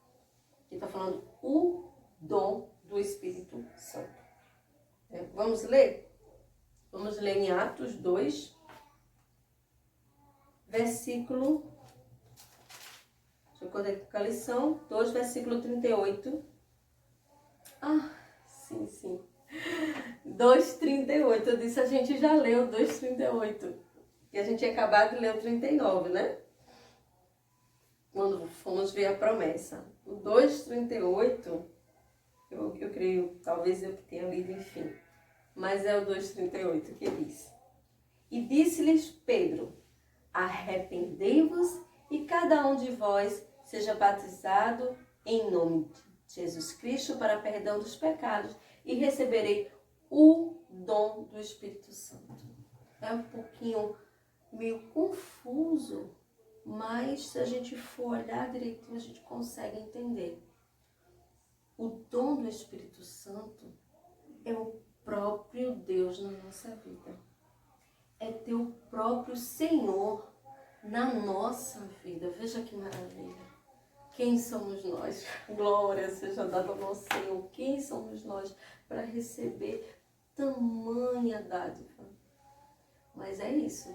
Aqui está falando o dom do Espírito Santo. Vamos ler? Vamos ler em Atos 2, versículo... Deixa eu conectar a lição. 2, versículo 38. Sim. 2,38. Eu disse, a gente já leu 2,38. E a gente tinha acabado de ler o 39, né? Quando fomos ver a promessa. O 2,38, eu creio, talvez eu que tenha lido, enfim. Mas é o 2,38 que diz. E disse-lhes Pedro, arrependei-vos e cada um de vós seja batizado em nome de Jesus Cristo para perdão dos pecados e receberei o dom do Espírito Santo. É um pouquinho meio confuso, mas se a gente for olhar direitinho, a gente consegue entender. O dom do Espírito Santo é o próprio Deus na nossa vida. É ter o próprio Senhor na nossa vida. Veja que maravilha. Quem somos nós? Glória seja dada ao nosso Senhor. Quem somos nós para receber tamanha dádiva? Mas é isso.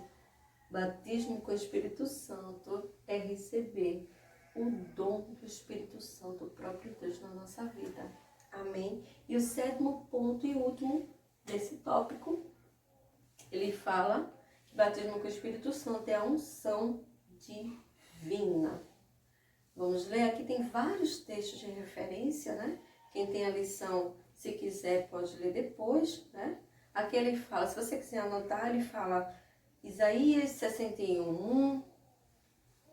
Batismo com o Espírito Santo é receber o dom do Espírito Santo, o próprio Deus na nossa vida. Amém? E o sétimo ponto e último desse tópico, ele fala que batismo com o Espírito Santo é a unção divina. Vamos ler, aqui tem vários textos de referência, né? Quem tem a lição, se quiser, pode ler depois, né? Aqui ele fala, se você quiser anotar, ele fala Isaías 61,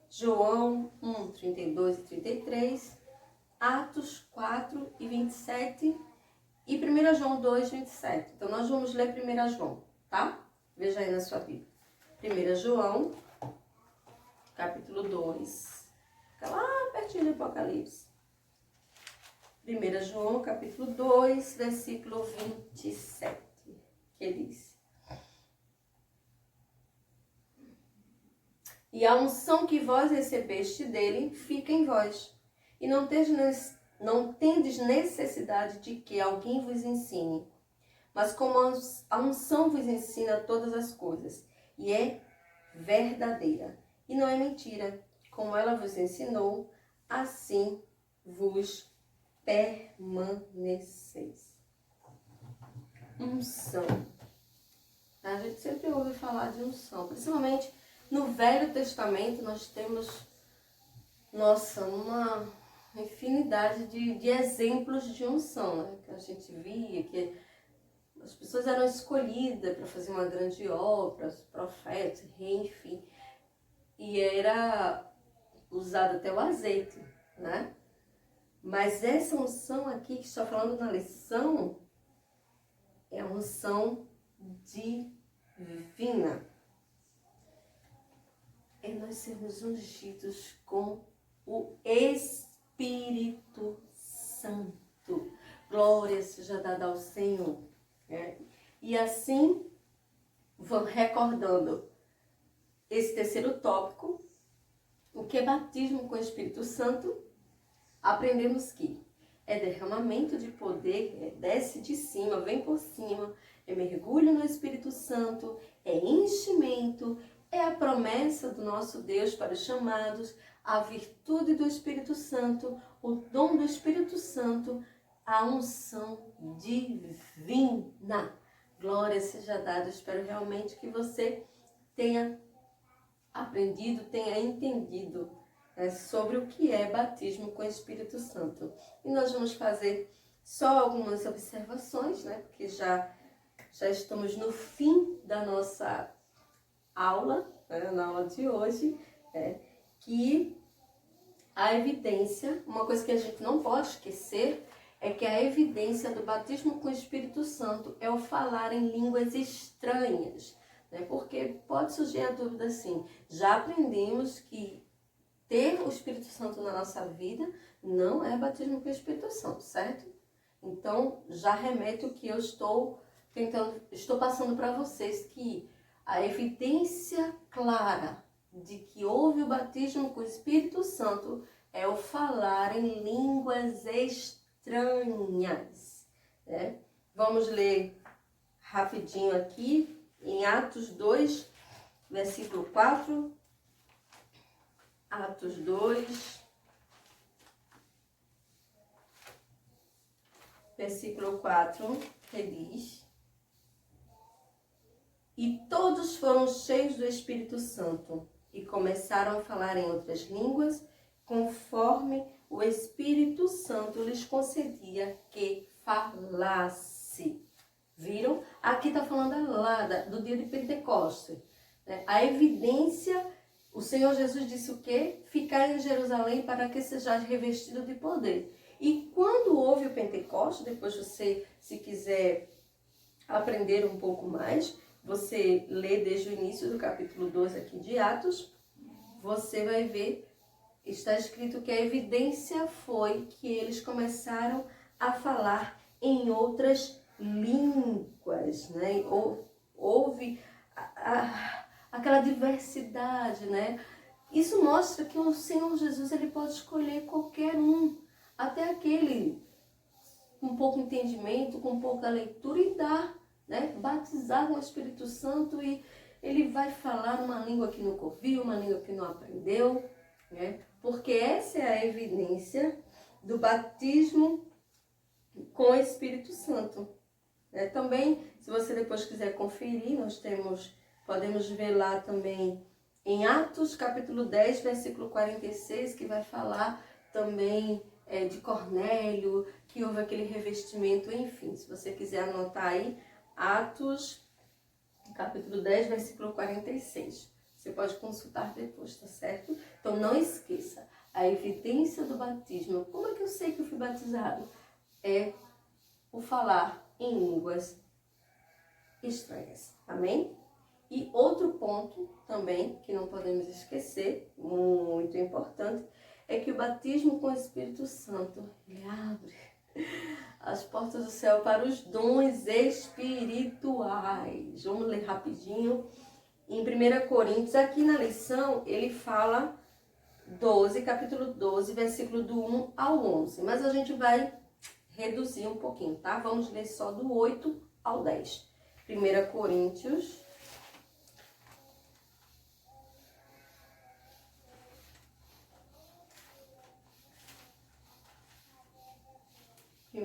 João 1, 32 e 33, Atos 4 e 27 e 1 João 2, 27. Então, nós vamos ler 1 João, tá? Veja aí na sua Bíblia. 1 João, capítulo 2. Fica lá pertinho do Apocalipse. 1 João, capítulo 2, versículo 27, que diz: E a unção que vós recebeste dele fica em vós, e não tendes necessidade de que alguém vos ensine, mas como a unção vos ensina todas as coisas, e é verdadeira, e não é mentira, como ela vos ensinou, assim vos permaneceis. Unção. A gente sempre ouve falar de unção, principalmente no Velho Testamento nós temos, nossa, uma infinidade de exemplos de unção, né? Que a gente via, que as pessoas eram escolhidas para fazer uma grande obra, os profetas, enfim, e era usado até o azeite, né? Mas essa unção aqui que está falando na lição é a unção divina. É nós sermos ungidos com o Espírito Santo. Glória seja dada ao Senhor. Né? E assim, vamos recordando esse terceiro tópico, o que é batismo com o Espírito Santo, aprendemos que é derramamento de poder, desce de cima, vem por cima, é mergulho no Espírito Santo, é enchimento, é a promessa do nosso Deus para os chamados, a virtude do Espírito Santo, o dom do Espírito Santo, a unção divina. Glória seja dada. Espero realmente que você tenha aprendido, tenha entendido sobre o que é batismo com o Espírito Santo. E nós vamos fazer só algumas observações, né? Porque já estamos no fim da nossa aula, né? Na aula de hoje, que a evidência, uma coisa que a gente não pode esquecer, é que a evidência do batismo com o Espírito Santo é o falar em línguas estranhas, né? Porque pode surgir a dúvida assim, já aprendemos que ter o Espírito Santo na nossa vida não é batismo com o Espírito Santo, certo? Então, já remete o que eu estou passando para vocês, que a evidência clara de que houve o batismo com o Espírito Santo é o falar em línguas estranhas, né? Vamos ler rapidinho aqui em Atos 2, versículo 4. Atos 2, versículo 4, que diz: E todos foram cheios do Espírito Santo e começaram a falar em outras línguas, conforme o Espírito Santo lhes concedia que falasse. Viram? Aqui está falando lá do dia de Pentecostes, né? A evidência, o Senhor Jesus disse o quê? Ficar em Jerusalém para que sejais revestido de poder. E quando houve o Pentecostes, depois você, se quiser aprender um pouco mais, você lê desde o início do capítulo 2 aqui de Atos, você vai ver, está escrito que a evidência foi que eles começaram a falar em outras línguas, né? Houve aquela diversidade, né? Isso mostra que o Senhor Jesus ele pode escolher qualquer um, até aquele com pouco entendimento, com pouca leitura, e dar, né? Batizar com o Espírito Santo, e ele vai falar uma língua que nunca ouviu, uma língua que não aprendeu, né? Porque essa é a evidência do batismo com o Espírito Santo. Também, se você depois quiser conferir, podemos ver lá também em Atos capítulo 10, versículo 46, que vai falar também de Cornélio, que houve aquele revestimento, enfim. Se você quiser anotar aí, Atos capítulo 10, versículo 46. Você pode consultar depois, tá certo? Então não esqueça, a evidência do batismo. Como é que eu sei que eu fui batizado? É o falar em línguas estranhas. Amém? E outro ponto também, que não podemos esquecer, muito importante, é que o batismo com o Espírito Santo, ele abre as portas do céu para os dons espirituais. Vamos ler rapidinho. Em 1 Coríntios, aqui na lição, ele fala capítulo 12, versículo do 1 ao 11. Mas a gente vai reduzir um pouquinho, tá? Vamos ler só do 8 ao 10. 1 Coríntios.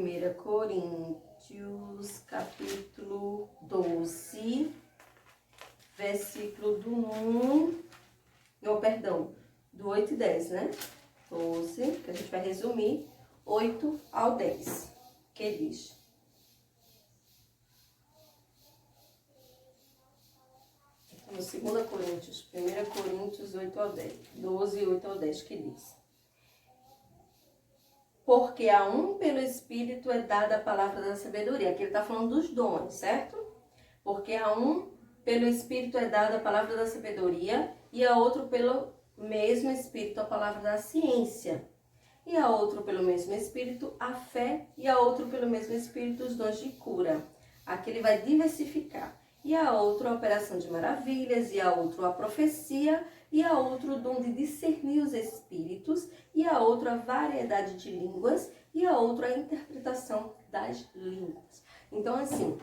1 Coríntios, capítulo 12, versículo do 1, não, perdão, do 8 e 10, né? 12, que a gente vai resumir, 8 ao 10, que diz: no 2 Coríntios, 1 Coríntios 8 ao 10, 12, 8 ao 10, que diz: porque a um pelo Espírito é dada a palavra da sabedoria. Aqui ele está falando dos dons, certo? Porque a um pelo Espírito é dada a palavra da sabedoria, e a outro pelo mesmo Espírito a palavra da ciência, e a outro pelo mesmo Espírito a fé, e a outro pelo mesmo Espírito os dons de cura. Aqui ele vai diversificar. E a outro a operação de maravilhas, e a outro a profecia, e a outro o dom de discernir os espíritos, e a outro a variedade de línguas, e a outro a interpretação das línguas. Então, assim,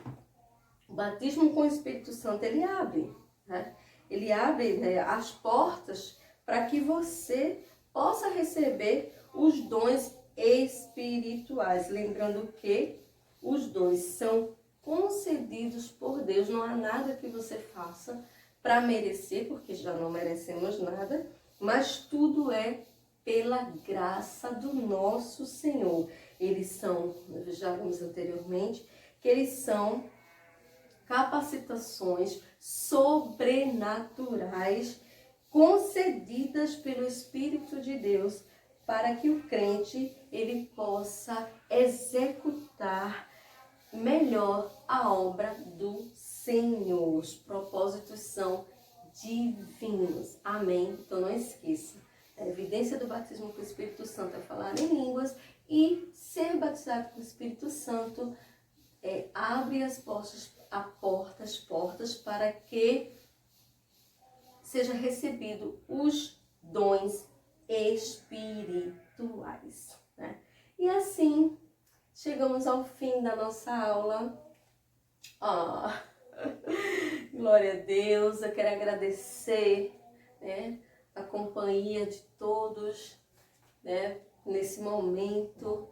o batismo com o Espírito Santo, ele abre, né? Ele abre, né, as portas para que você possa receber os dons espirituais. Lembrando que os dons são concedidos por Deus, não há nada que você faça para merecer, porque já não merecemos nada, mas tudo é pela graça do nosso Senhor. Eles são, já vimos anteriormente, que eles são capacitações sobrenaturais concedidas pelo Espírito de Deus para que o crente ele possa executar melhor a obra do Senhor. Os propósitos são divinos. Amém? Então não esqueça. A evidência do batismo com o Espírito Santo é falar em línguas, e ser batizado com o Espírito Santo abre as portas para que seja recebido os dons espirituais, né? E assim chegamos ao fim da nossa aula. Glória a Deus. Eu quero agradecer, né, a companhia de todos, né, nesse momento.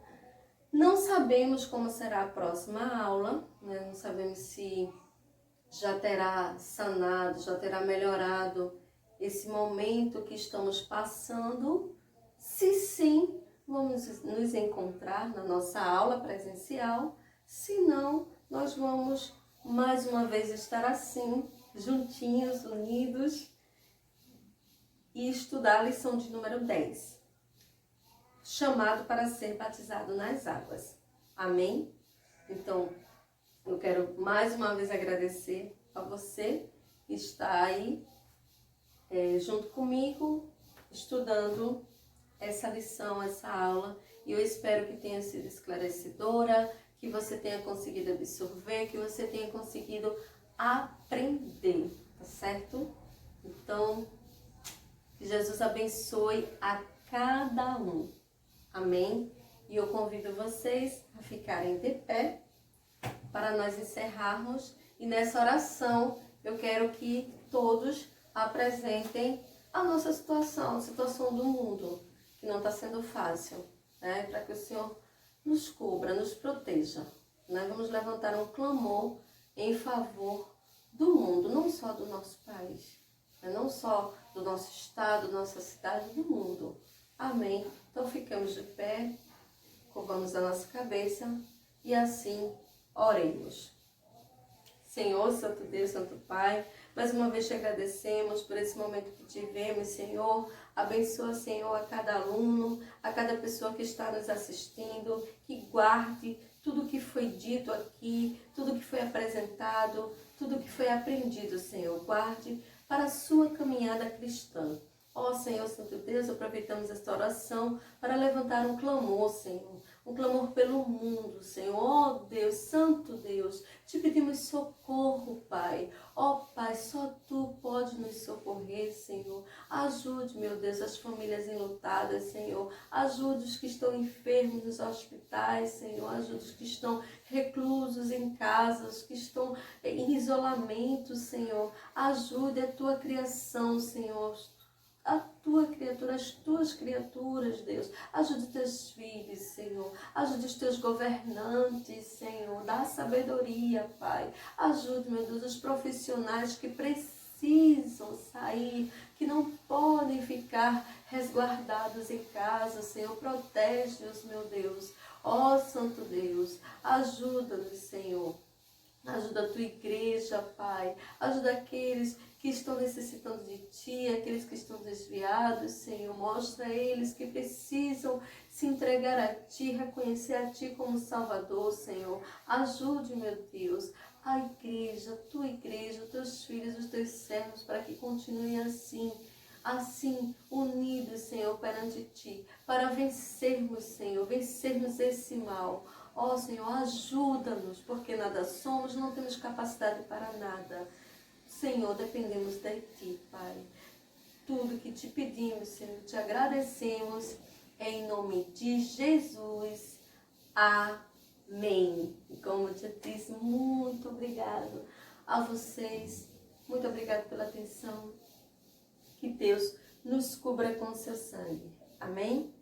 Não sabemos como será a próxima aula, né? Não sabemos se já terá sanado, já terá melhorado esse momento que estamos passando. Se sim, vamos nos encontrar na nossa aula presencial. Se não, nós vamos mais uma vez estar assim, juntinhos, unidos, e estudar a lição de número 10. Chamado para ser batizado nas águas. Amém? Então, eu quero mais uma vez agradecer a você que está aí junto comigo, estudando essa lição, essa aula. E eu espero que tenha sido esclarecedora, que você tenha conseguido absorver, que você tenha conseguido aprender, tá certo? Então, que Jesus abençoe a cada um. Amém? E eu convido vocês a ficarem de pé para nós encerrarmos. E nessa oração eu quero que todos apresentem a nossa situação, a situação do mundo, que não está sendo fácil, né? Para que o Senhor nos cubra, nos proteja. Nós vamos levantar um clamor em favor do mundo, não só do nosso país, né? Não só do nosso estado, nossa cidade, do mundo. Amém? Então ficamos de pé, curvamos a nossa cabeça e assim oremos. Senhor, Santo Deus, Santo Pai, mais uma vez te agradecemos por esse momento que tivemos, Senhor. Abençoa, Senhor, a cada aluno, a cada pessoa que está nos assistindo, que guarde tudo que foi dito aqui, tudo que foi apresentado, tudo que foi aprendido, Senhor. Guarde para a sua caminhada cristã. Ó Senhor, Santo Deus, aproveitamos esta oração para levantar um clamor, Senhor. Um clamor pelo mundo, Senhor. Ó Deus, Santo Deus, te pedimos socorro, Pai. Ó Pai, só Tu pode nos socorrer, Senhor. Ajude, meu Deus, as famílias enlutadas, Senhor. Ajude os que estão enfermos nos hospitais, Senhor. Ajude os que estão reclusos em casas, que estão em isolamento, Senhor. Ajude a Tua criação, Senhor. a tua criatura, as tuas criaturas, Deus. Ajude os teus filhos, Senhor. Ajude os teus governantes, Senhor. Dá sabedoria, Pai. Ajude, meu Deus, os profissionais que precisam sair, que não podem ficar resguardados em casa, Senhor. Protege-os, meu Deus. Ó Santo Deus, ajuda-nos, Senhor. Ajuda a tua igreja, Pai. Ajuda aqueles que estão necessitando de Ti, aqueles que estão desviados, Senhor. Mostra a eles que precisam se entregar a Ti, reconhecer a Ti como Salvador, Senhor. Ajude, meu Deus, a igreja, tua igreja, os teus filhos, os teus servos, para que continuem assim, unidos, Senhor, perante Ti, para vencermos, Senhor, vencermos esse mal. Ó Senhor, ajuda-nos, porque nada somos, não temos capacidade para nada. Senhor, dependemos de Ti, Pai. Tudo que Te pedimos, Senhor, Te agradecemos, em nome de Jesus. Amém. E como eu te disse, muito obrigado a vocês. Muito obrigado pela atenção. Que Deus nos cubra com seu sangue. Amém?